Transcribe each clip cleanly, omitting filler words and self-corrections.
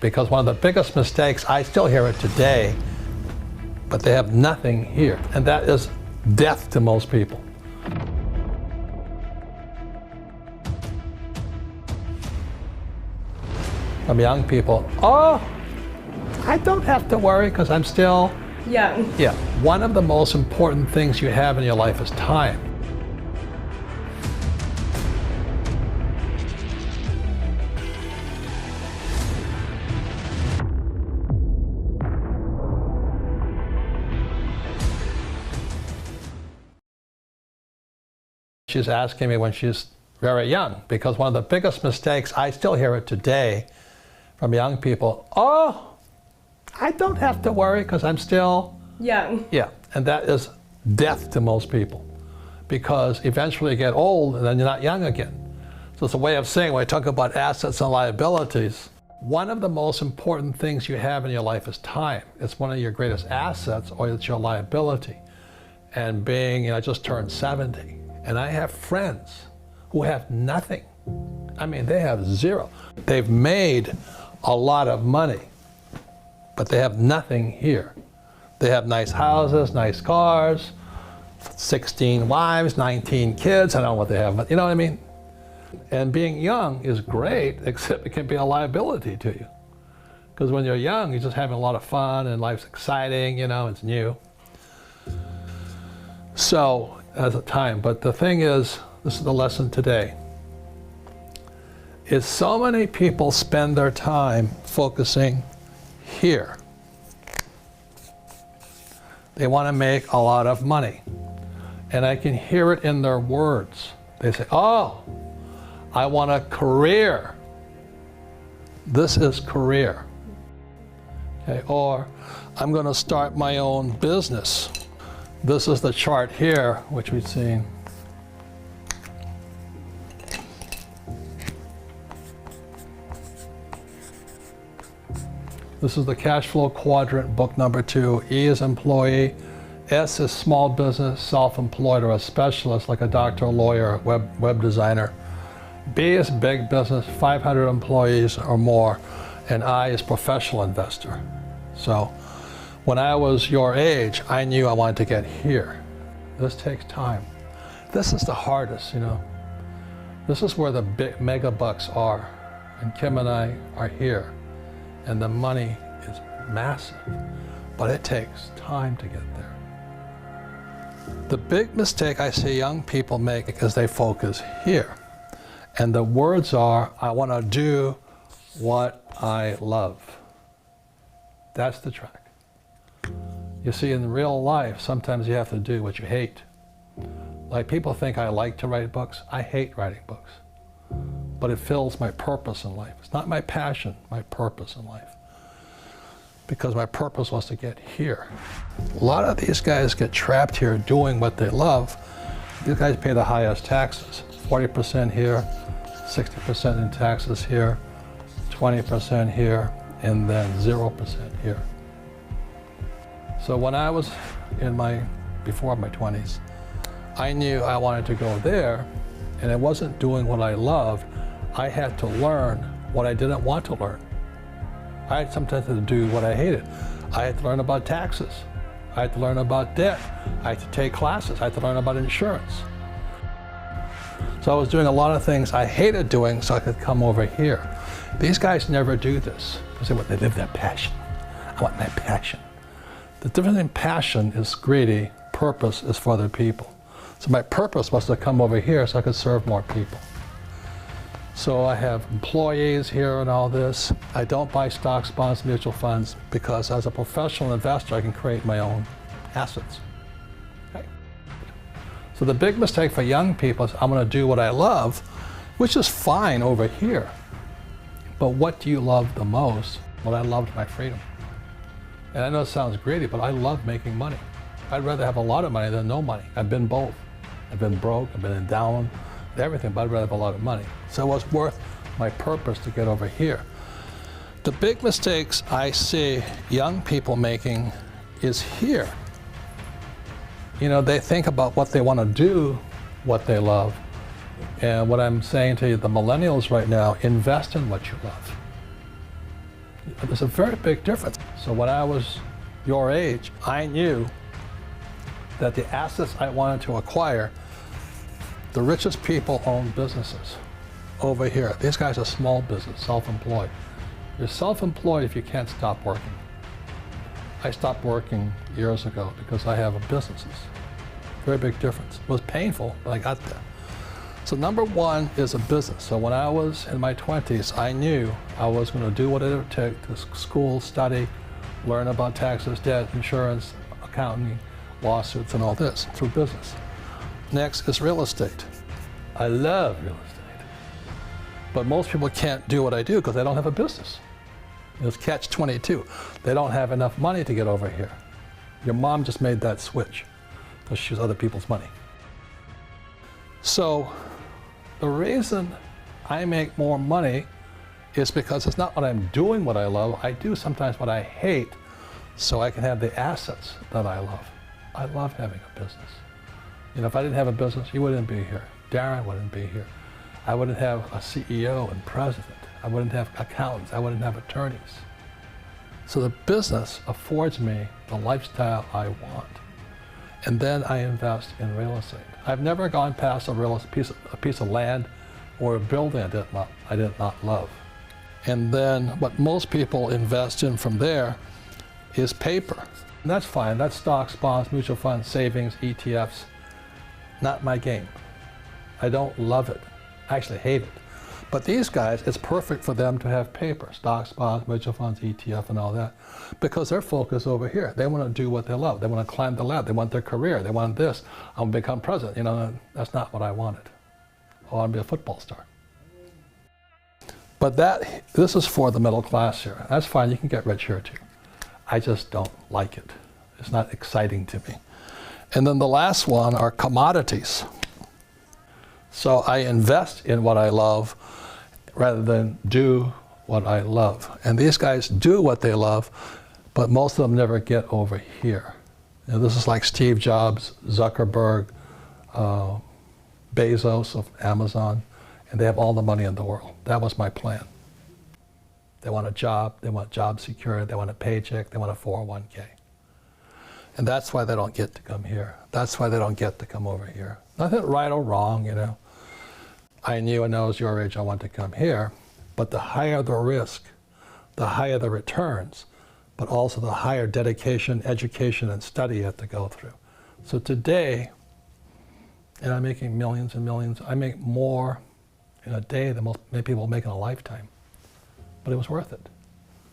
because one of the biggest mistakes, I still hear it today, but they have nothing here, and that is death to most people. From young people, oh, I don't have to worry because I'm still young. Yeah, one of the most important things you have in your life is time. She's asking me when she's very young, because one of the biggest mistakes, I still hear it today from young people, oh, I don't have to worry because I'm still young. Yeah, and that is death to most people, because eventually you get old and then you're not young again. So it's a way of saying, when I talk about assets and liabilities, one of the most important things you have in your life is time. It's one of your greatest assets, or it's your liability. And being, I just turned 70, and I have friends who have nothing. I mean, they have zero. They've made a lot of money, but they have nothing here. They have nice houses, nice cars, 16 wives, 19 kids. I don't know what they have, but you know what I mean? And being young is great, except it can be a liability to you. Because when you're young, you're just having a lot of fun and life's exciting, it's new. So, as a time, but the thing is, this is the lesson today, is so many people spend their time focusing here. They want to make a lot of money. And I can hear it in their words. They say, oh, I want a career. This is career. Okay, or I'm going to start my own business. This is the chart here, which we've seen. This is the cash flow quadrant, book number 2. E is employee. S is small business, self-employed, or a specialist like a doctor, lawyer, web designer. B is big business, 500 employees or more. And I is professional investor. So when I was your age, I knew I wanted to get here. This takes time. This is the hardest, This is where the big mega bucks are. And Kim and I are here. And the money is massive, but it takes time to get there. The big mistake I see young people make is they focus here. And the words are, I want to do what I love. That's the track. You see, in real life, sometimes you have to do what you hate. Like, people think I like to write books. I hate writing books. But it fills my purpose in life. It's not my passion, my purpose in life. Because my purpose was to get here. A lot of these guys get trapped here doing what they love. These guys pay the highest taxes. 40% here, 60% in taxes here, 20% here, and then 0% here. So when I was before my 20s, I knew I wanted to go there, and I wasn't doing what I loved. I had to learn what I didn't want to learn. I had sometimes to do what I hated. I had to learn about taxes. I had to learn about debt. I had to take classes. I had to learn about insurance. So I was doing a lot of things I hated doing so I could come over here. These guys never do this because they live their passion. I want my passion. The difference in passion is greedy, purpose is for other people. So my purpose was to come over here so I could serve more people. So I have employees here and all this. I don't buy stocks, bonds, mutual funds, because as a professional investor, I can create my own assets. Okay. So the big mistake for young people is, I'm going to do what I love, which is fine over here. But what do you love the most? Well, I loved my freedom. And I know it sounds greedy, but I love making money. I'd rather have a lot of money than no money. I've been both. I've been broke, I've been down, everything, but I'd rather have a lot of money. So it was worth my purpose to get over here. The big mistakes I see young people making is here. They think about what they want to do, what they love. And what I'm saying to you, the millennials right now, invest in what you love. There's a very big difference. So when I was your age, I knew that the assets I wanted to acquire, the richest people own businesses. Over here, these guys are small business, self-employed. You're self-employed if you can't stop working. I stopped working years ago because I have businesses. Very big difference. It was painful, but I got there. So number one is a business. So when I was in my 20s, I knew I was going to do what it would take to school, study, learn about taxes, debt, insurance, accounting, lawsuits, and all this through business. Next is real estate. I love real estate. But most people can't do what I do because they don't have a business. It's catch-22. They don't have enough money to get over here. Your mom just made that switch because she has other people's money. So the reason I make more money is because it's not what I'm doing what I love. I do sometimes what I hate so I can have the assets that I love. I love having a business. You know, if I didn't have a business, you wouldn't be here. Darren wouldn't be here. I wouldn't have a CEO and president. I wouldn't have accountants. I wouldn't have attorneys. So the business affords me the lifestyle I want. And then I invest in real estate. I've never gone past a piece of land or a building I did not love. And then what most people invest in from there is paper. And that's fine. That's stocks, bonds, mutual funds, savings, ETFs. Not my game. I don't love it. I actually hate it. But these guys, it's perfect for them to have paper, stocks, bonds, mutual funds, ETF, and all that, because they're focused over here. They want to do what they love. They want to climb the ladder. They want their career. They want this. I want to become president. You know, that's not what I wanted. I want to be a football star. But this is for the middle class here. That's fine. You can get rich here too. I just don't like it. It's not exciting to me. And then the last one are commodities. So I invest in what I love rather than do what I love. And these guys do what they love, but most of them never get over here. You know, this is like Steve Jobs, Zuckerberg, Bezos of Amazon, and they have all the money in the world. That was my plan. They want a job, they want job security, they want a paycheck, they want a 401k. And that's why they don't get to come here. That's why they don't get to come over here. Nothing right or wrong, you know. I knew when I was your age I wanted to come here, but the higher the risk, the higher the returns, but also the higher dedication, education, and study you have to go through. So today, and I'm making millions and millions, I make more in a day than many people make in a lifetime. But it was worth it.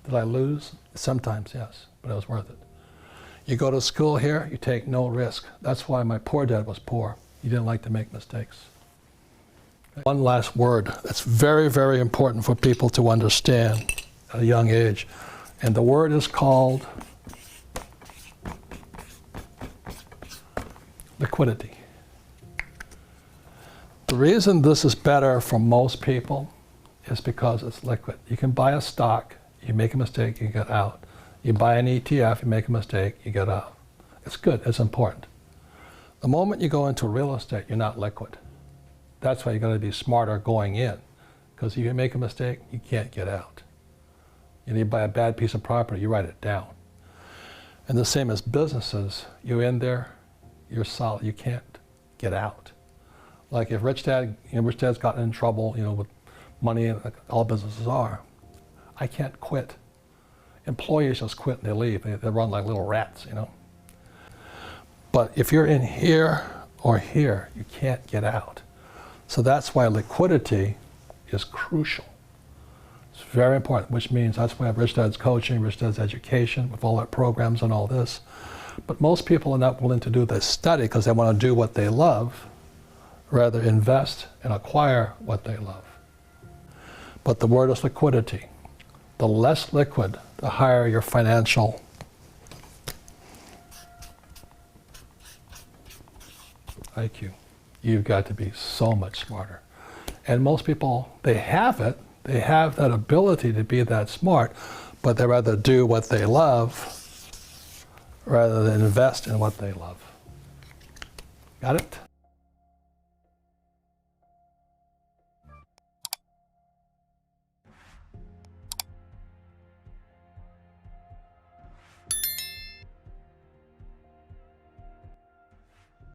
Did I lose? Sometimes, yes, but it was worth it. You go to school here, you take no risk. That's why my poor dad was poor. He didn't like to make mistakes. One last word that's very, very important for people to understand at a young age. And the word is called liquidity. The reason this is better for most people is because it's liquid. You can buy a stock, you make a mistake, you get out. You buy an ETF, you make a mistake, you get out. It's good, it's important. The moment you go into real estate, you're not liquid. That's why you got to be smarter going in, because if you make a mistake, you can't get out. You buy a bad piece of property, you write it down. And the same as businesses, you're in there, you're solid, you can't get out. Like if Rich Dad's gotten in trouble, you know, with money, like all businesses are, I can't quit. Employees just quit and they leave. They run like little rats, you know. But if you're in here or here, you can't get out. So that's why liquidity is crucial. It's very important, which means that's why I have Rich Dad's coaching, Rich Dad's education, with all our programs and all this. But most people are not willing to do this study because they want to do what they love, rather invest and acquire what they love. But the word is liquidity. The less liquid, the higher your financial IQ. You've got to be so much smarter. And most people, they have it. They have that ability to be that smart, but they rather do what they love rather than invest in what they love. Got it?